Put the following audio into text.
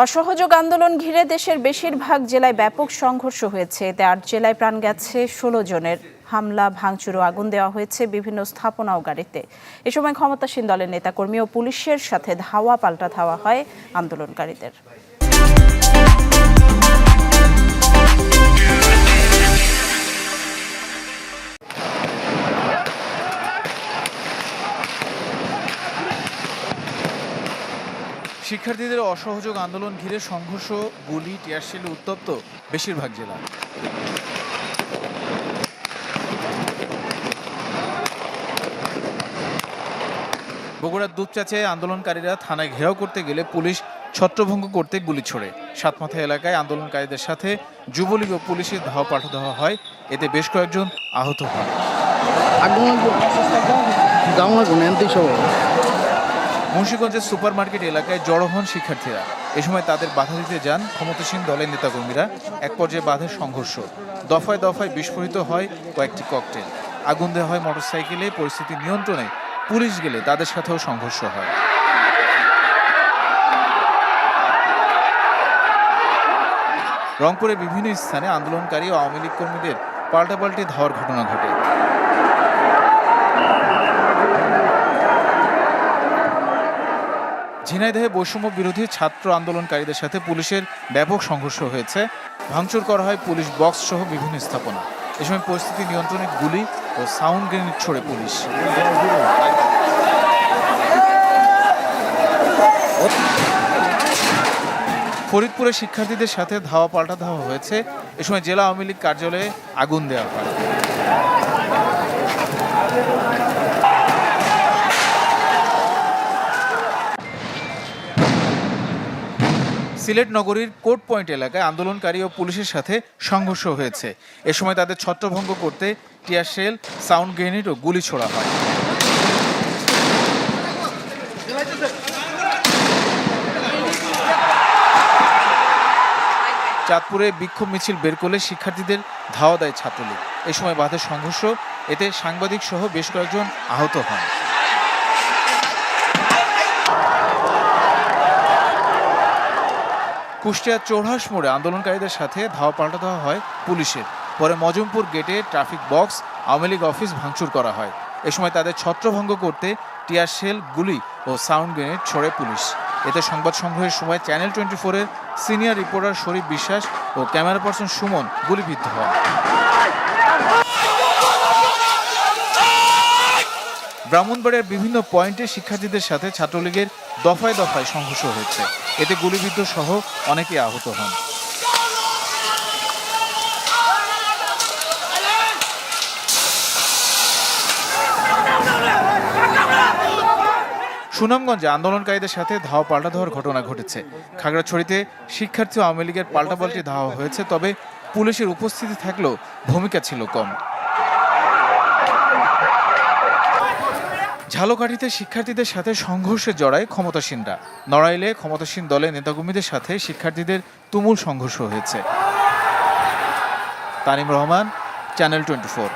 অসহযোগ আন্দোলন ঘিরে দেশের বেশিরভাগ জেলায় ব্যাপক সংঘর্ষ হয়েছে। এতে ৮ জেলায় প্রাণ গেছে, ১৬ জনের। হামলা, ভাঙচুর ও আগুন দেওয়া হয়েছে বিভিন্ন স্থাপনা ও গাড়িতে। এ সময় ক্ষমতাসীন দলের নেতাকর্মী ও পুলিশের সাথে ধাওয়া পাল্টা ধাওয়া হয় আন্দোলনকারীদের। শিক্ষার্থীদের অসহযোগ আন্দোলন ঘিরে সংঘর্ষ, গুলি, টিয়ারশেলে উত্তপ্ত বেশিরভাগ জেলা। বগুড়ার দুপচাঁচে আন্দোলনকারীরা থানায় ঘেরাও করতে গেলে পুলিশ ছত্রভঙ্গ করতে গুলি ছোড়ে। সাতমাথা এলাকায় আন্দোলনকারীদের সাথে যুবলীগ ও পুলিশের ধাওয়া পাল্টা হয়। এতে বেশ কয়েকজন আহত হন। মুন্সিগঞ্জের সুপার মার্কেট এলাকায় জড়ো হন শিক্ষার্থীরা। এ সময় তাদের বাধা দিতে যান ক্ষমতাসীন দলের নেতাকর্মীরা। এক পর্যায়ে বাধে সংঘর্ষ। দফায় দফায় বিস্ফোরিত হয় কয়েকটি ককটেল। আগুন দেওয়া হয় মোটরসাইকেলে। পরিস্থিতি নিয়ন্ত্রণে পুলিশ গেলে তাদের সাথেও সংঘর্ষ হয়। রংপুরের বিভিন্ন স্থানে আন্দোলনকারী ও আওয়ামী লীগ কর্মীদের পাল্টাপাল্টি ধাওয়ার ঘটনা ঘটে। ঝিনাইদহে বৈষম্য বিরোধী ছাত্র আন্দোলনকারীদের সাথে পুলিশের ব্যাপক সংঘর্ষ হয়েছে। ভাঙচুর করা হয় পুলিশ বক্স সহ বিভিন্ন স্থাপনা। এ সময় পরিস্থিতি নিয়ন্ত্রণে গুলি ও সাউন্ড গ্রেনেড ছোড়ে পুলিশ। ফরিদপুরে শিক্ষার্থীদের সাথে ধাওয়া পাল্টা ধাওয়া হয়েছে। এ সময় জেলা আওয়ামী লীগ কার্যালয়ে আগুন দেওয়া হয়। সিলেট নগরীর কোর্ট পয়েন্ট এলাকায় আন্দোলনকারী ও পুলিশের সাথে সংঘর্ষ হয়েছে। এ সময় তাদের ছত্রভঙ্গ করতে টিয়ারশেল, সাউন্ড গ্রেনেড ও গুলি ছোড়া হয়। চাঁদপুরে বিক্ষোভ মিছিল বের করলে শিক্ষার্থীদের ধাওয়া দেয় ছাত্রলীগ। এ সময় বাধে সংঘর্ষ। এতে সাংবাদিক সহ বেশ কয়েকজন আহত হন। কুষ্টিয়ার চৌরাহাস মোড়ে আন্দোলনকারীদের সাথে ধাওয়া পাল্টা দেওয়া হয় পুলিশের। পরে মজমপুর গেটে traffic box, Awami League office ভাঙচুর করা হয়। এ সময় তাদের ছত্রভঙ্গ করতে টিয়ারশেল, গুলি ও সাউন্ড গ্রেনেড ছোড়ে পুলিশ। এতে সংবাদ সংগ্রহের সময় চ্যানেল 24-এর সিনিয়র রিপোর্টার শরীফ বিশ্বাস ও ক্যামেরা পার্সন সুমন গুলিবিদ্ধ হন। ব্রাহ্মণবাড়িয়ার বিভিন্ন পয়েন্টে শিক্ষার্থীদের সাথে ছাত্রলীগের দফায় দফায় সংঘর্ষ হয়েছে। এতে গুলিবিদ্ধ সহ অনেকে আহত হন। সুনামগঞ্জে আন্দোলনকারীদের সাথে ধাওয়া পাল্টা ধাওয়ার ঘটনা ঘটেছে। খাগড়াছড়িতে শিক্ষার্থী ও আওয়ামী লীগের পাল্টাপাল্টি ধাওয়া হয়েছে, তবে পুলিশের উপস্থিতি থাকলেও ভূমিকা ছিল কম। ঝালকাঠিতে শিক্ষার্থীদের সাথে সংঘর্ষে জড়ায় ক্ষমতাসীনরা। নড়াইলে ক্ষমতাসীন দলের নেতাকর্মীদের সাথে শিক্ষার্থীদের তুমুল সংঘর্ষ হয়েছে। তানিম রহমান, চ্যানেল 24।